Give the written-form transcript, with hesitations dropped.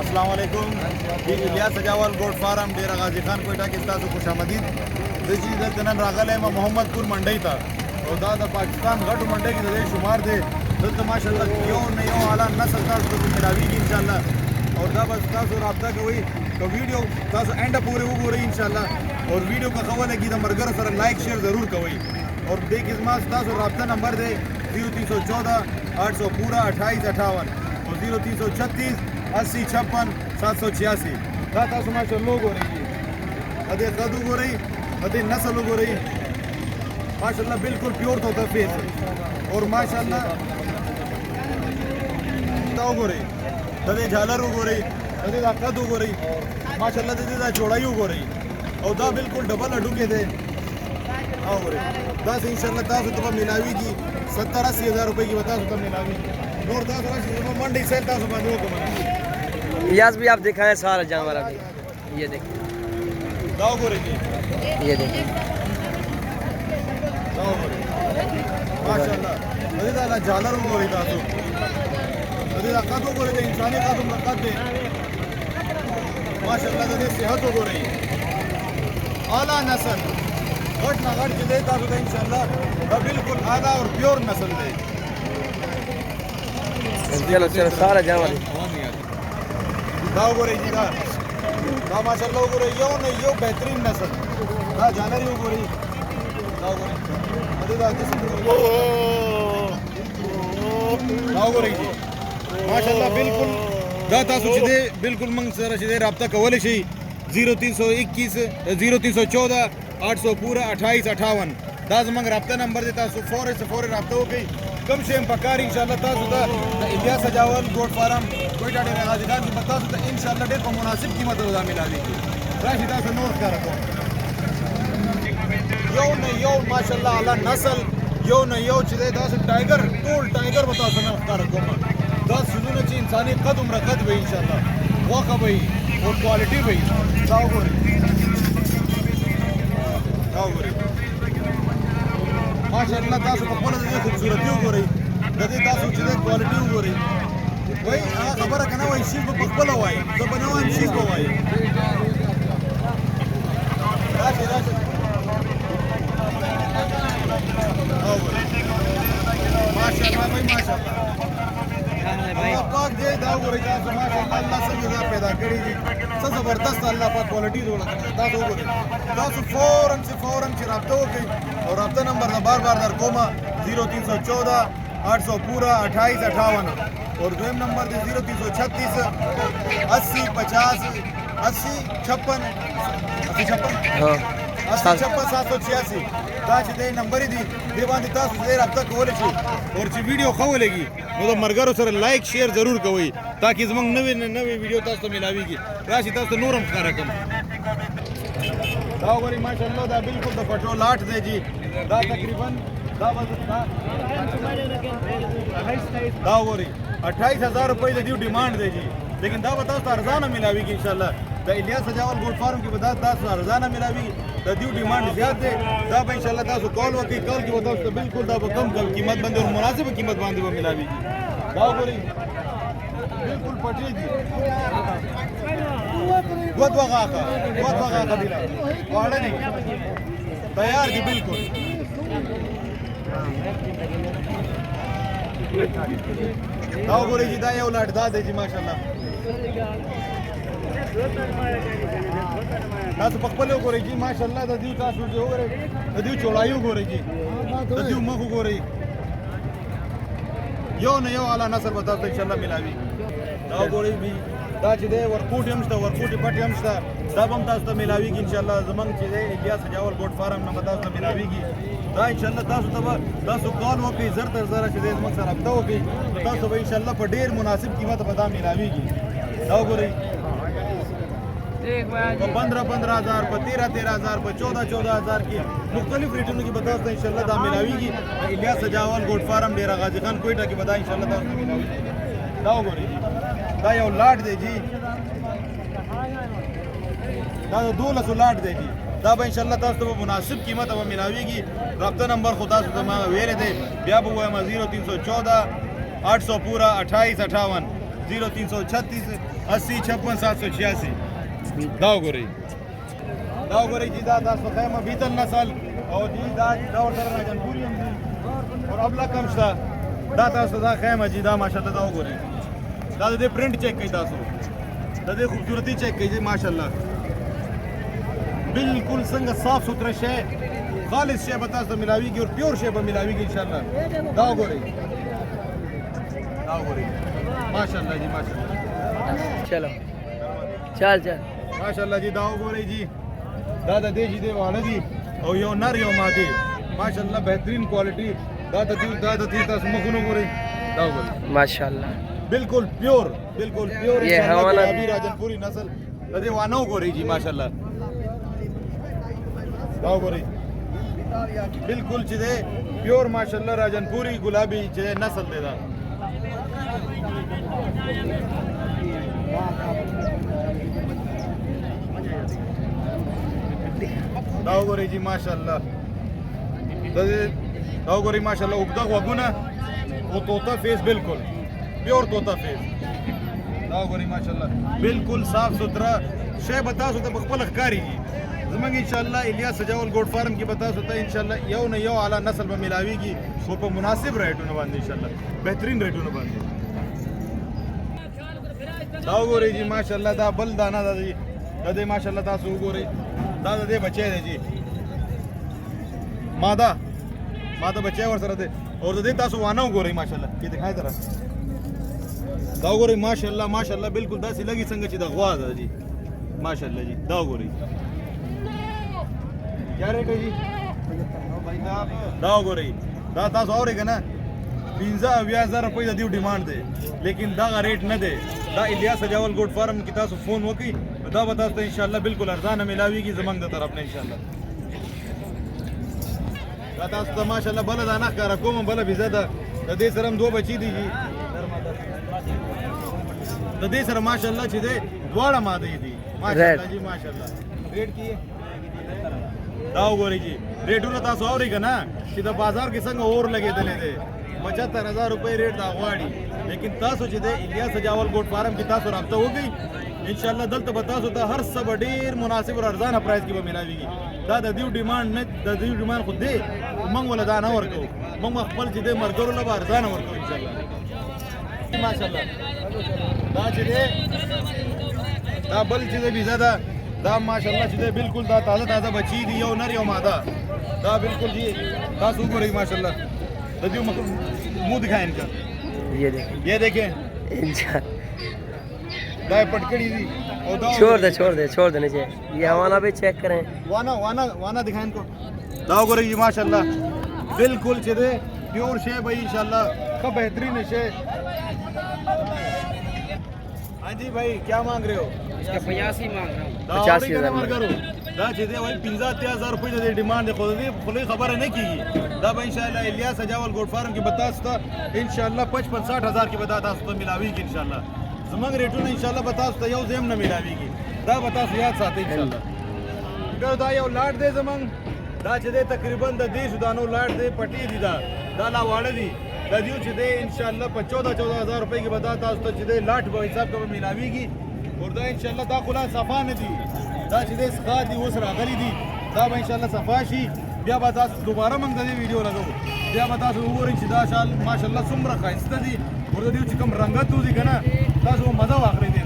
अस्सलाम वालेकुम। इलियास सजावल गोट फार्म डेरा गाजी खान कोयटा के तासु खुशामदीद जी दनन रागल है मोहम्मदपुर मंडई था और दा पाकिस्तान गट मंडई की दे शुमार दे तो माशाल्लाह यो नयो आला नस्ल का तो मिलावी की इंशाल्लाह और दा बस तासु राब्ता के वही तो वीडियो तासु एंड पूरे वो रही इंशाल्लाह और वीडियो का खबर है कि मरगर सर लाइक शेयर जरूर कवई और देख इस मास तासु राब्ता नंबर दे 0314 800 पूरा 2858 और 0336 80 56 786 तासु माशाल्लाह लोग हो रही है अदे कदू हो रही अदे नस्ल हो रही माशाल्लाह बिल्कुल प्योर होता फेस और माशाल्लाह ताऊ हो रही तदे झालर हो रही तदे कदू हो रही माशाल्लाह तदे चौड़ाई हो रही और दा बिल्कुल डबल अडू के थे हाँ हो रही दस इंशाल्लाह तासु तो मिलावी की 70-80 हज़ार रुपए की बता तो मिलावी और दस मंडी से तासु बंदो को मना इलियास भी आप दिखाएं सारा जानवर अभी ये देखिए दाव हो रही ये देखिए माशाल्लाह अरे दादा झालर हो रही तासु अरे दा कदू हो रही इंसानी कदू मकद दे माशाल्लाह दे सेहत हो रही आला नस्ल घट ना घट के देता तो इंशाल्लाह बिल्कुल आला और प्योर नस्ल दे चलो चलो सारा जानवर दाव हो रही जी दा माशाल्लाह हो रही यो नहीं यो बेहतरीन नस्ल दा जानर हो रही दाव हो रही अरे दा दाव हो रही जी माशाल्लाह बिल्कुल दा तासु दे बिल्कुल मंग सर दे राब्ता कवले छी 0321 0314 800 पूरा 2858 दास मंग राब्ता नंबर देता सो फौरे से फौरे राब्ता हो गई कम से कम पकार इंशाल्लाह तासु दा इलियास सजावल गोट फार्म कोयटा डेरा गाजी खान की बता तो इंशाल्लाह डेट को मुनासिब कीमत होगा मिला दी राशिदा से नोट कर रखो यो ने यो माशाल्लाह आला नस्ल यो ने यो चले दास टाइगर टोल टाइगर बता सना कर रखो दास सुजुने ची इंसानी कद उम्र कद भाई इंशाल्लाह वाका भाई और क्वालिटी भाई जाओ गोरी माशाल्लाह तासु को बोले दे खूबसूरती हो रही दे तासु चीज़ क्वालिटी हो रही वही खबर है ना वही चीज़ को पकड़ हुआ है तो बना हुआ चीज़ को हुआ है माशाल्लाह भाई माशाल्लाह पाक दे दाव हो रही है माशाल्लाह अल्लाह से जगह पैदा करी जी सब जबरदस्त अल्लाह पाक क्वालिटी दो दाव हो रही दाव फौरन से राब्ता हो गई और राब्ता नंबर बार दर कोमा 0314 800 पूरा 2858 और दो नंबर दे 0336 80 50 80 56 786 ताकि दे नंबर ही दी देवान तास दे राब्ता कोले छी और ची वीडियो खवलेगी वो मरगर सर लाइक शेयर जरूर कवई ताकि जमंग नवे वीडियो तास तो मिलावीगी राशि तास तो नूरम का रकम दाव गरी माशाल्लाह दा बिल्कुल द फटो लाट दे जी दा तकरीबन दा दाव गरी 28000 रुपए दे डिमांड दे जी लेकिन दा बताओ तो अर्जाना मिलावीगी इंशाल्लाह द इलियास सजावल गोट फार्म की बता 10 अर्जाना मिलावीगी द ड्यू डिमांड ज्यादा दे दा इंशाल्लाह तासु कॉल वकी कॉल की बताओ तो बिल्कुल दा कम कीमत बंदे और मुनासिब कीमत बांधे वो मिलावीगी दाव गरी बिल्कुल पटी जी बहुत वगा का दिला वाड़ा नहीं तैयार जी बिल्कुल दाव गोरी जी दा ये उलट दा दे जी माशाल्लाह तासु पकपले हो रही जी माशाल्लाह दा दिउ तासु जो हो रही दा दिउ चौड़ाई हो रही जी दा दिउ मख हो रही यो ने यो आला नस्ल बताओ तो इंशाल्लाह मिलावी दाव गोरी भी दा चीज़े वर्कूट हमस्ता वर्कूट पट्टी हमस्ता सब हम तासु तो मिलावी की इंशाल्लाह जमंग चीज़े इलियास सजावल गोट फार्म ना बताओ तो मिलावी की दा इंशाल्लाह तासु कॉल हो गई जर जरा चीज़े जमंग सर रब्ता हो गई तासु भाई इंशाल्लाह पर ढेर मुनासिब कीमत बता मिलावी की दाव गोरी 15-15 हज़ार पर 13-13 हज़ार पर 14-14 हज़ार की मुख्तलिफ रेटों की बता तो इंशाल्लाह दा मिलावी की इलियास सजावल गोट फार्म डेरा गाजी खान कोयटा की बता इंशाल्लाह दा मिलावी दाव गोरी दा यो लाट दे जी दा दो लसो लाट दे जी दा इंशाल्लाह तास तो मुनासिब कीमत अब मिलावीगी रब्ता नंबर खुदा से वेरे दे ब्या 0314 800 पूरा 2858 0336 80 56 786 दाव गोरी जी दा तاسو خیمه بیتل نسل او دی دا دور سره راجنپوري هم دي اور ابلا کم شته دا تاسو دا خیمه جی دا ماشاءالله دا وګورئ دا د پرنٹ چیک کړئ تاسو د دې خوبصورتي چیک کړئ ماشاءالله بالکل څنګه صاف سوتره شی خالص شی به تاسو ملاويږي او پیور شی به ملاويږي ان شاء الله دا وګورئ ماشاءالله جی ماشاءالله चलो चल चल ماشاءالله جی دا وګورئ جی دا د دې جی دی واړه دي او یو نر یو ماده ماشاءالله بهترین کوالټي دا د دې تاسو مخونو ګورئ دا وګورئ माशाल्लाह बिल्कुल प्योर ये हवाना अभी राजनपुरी नस्ल दे वानो गोरी जी माशाल्लाह दाव गोरी बिल्कुल चिदे प्योर माशाल्लाह राजनपुरी गुलाबी चिदे नस्ल देदा दाव गोरी जी माशाल्लाह दाव गोरी माशाल्लाह उगदा वगुना वो तोता फेस बिल्कुल प्योर तोता फेस دا غوري ماشاءالله بالکل صاف سوترا شی بتا سو ته خپل ښکاری دي زمونږ ان شاء الله الیاس سجاول ګوډ فارم کې بتا سو ته ان شاء الله یو نه یو اعلی نسل به ملاويږي او په مناسب ریټونو باندې ان شاء الله بهترین ریټونو باندې دا غوري جی ماشاءالله دا بل دانا دا دی دا دې ماشاءالله تاسو وګورئ دا دې بچي دی جی ماده بچي ور سره دی اور دې تاسو وانه وګورئ ماشاءالله کې دخای درا دا وګورئ ماشاءالله بالکل داسې لګي څنګه چې د غوا ده جی ماشاءالله جی دا وګورئ کیا ریټ ہے جی دا وګورئ دا تاسو اورئ کنه 15000 روپۍ د دې ډیماند دی لیکن دا ریټ نه دی دا الیاس سجاول ګوډ فارم کې تاسو فون وکړئ دا به تاسو ته ان شاء الله بالکل ارزانه ملاويږي زمنګ د طرف نه ان شاء الله دا تاسو ته ماشاءالله بل دا نه کار کوم بل بيزه ده د دې سره هم دوه بچی دي جی د دې سره ماشاءالله چې دې دواړه ماده دي ماشاءالله جی ماشاءالله ریټ کی دا وګورئ جی ریټونه تاسو اورئ کنه چې د بازار کې څنګه اور لګېدلې دي 75000 روپۍ ریټ دا غواړي لیکن تاسو چې د الیاس سجاول ګوډ فارم کې تاسو رابطه وکړئ ان شاء الله دلته به تاسو ته هر څه ډیر مناسب او ارزانه پرایس کې به ملاويږي دا د دې ډیماند نه د دې ډیماند خو دې موږ ولا دا نه ورکو موږ خپل چې د مرګرو له ارزانه ورکو ان شاء الله ماشاءالله دا چې دا بل چې دی زده دا ماشاءالله چې دی بالکل دا تازه بچی دی یو نر یو ماده دا بالکل جی تاسو وګورئ ماشاءالله د دې मुंह दिखाएं इनका ये देखें दाएं पटकड़ी दी छोड़ दे नीचे ये हवाना भी चेक करें वाना दिखाएं इनको दाव करें जी माशाल्लाह बिल्कुल चीज़े प्योर शे भाई इंशाल्लाह का बेहतरीन शे हाँ जी भाई क्या मांग रहे हो 85 मांग रहा हूँ 85,000 मांग रहे हो دا چې دی وای 15000 روپۍ د ډیماند خو دې خپل خبره نه کیږي دا به ان شاء الله الیاس سجاول ګوډ فارم کې بتا ستا ان شاء الله 55-60 کې بتا تاسو ته ملاويږي ان شاء الله زمنګ ریټونه ان شاء الله بتا ستا یو زم نه ملاويږي دا بتا سو یاد ساتئ ان شاء الله ګر دا یو لاټ دی زمنګ دا چې دی تقریبا د دې سودانو لاټ دی پټي دی دا لا واړه دی د دې چې دی ان شاء الله 14,000 روپۍ کې بتا تاسو ته چې دی لاټ به حساب کوم ملاويږي اور دا ان شاء الله دا خلاص صفا نه دی دا چې دې ښکار دي اوس راغلي دي دا به انشاءالله صفا شي بیا به تاسو دوباره موږ د دې ویډیو لګوو بیا به تاسو وګورئ چې دا شال ماشاءالله څومره ښایسته دي ورته دې چې کوم رنګت وځي که نه تاسو به مزه واخلئ دې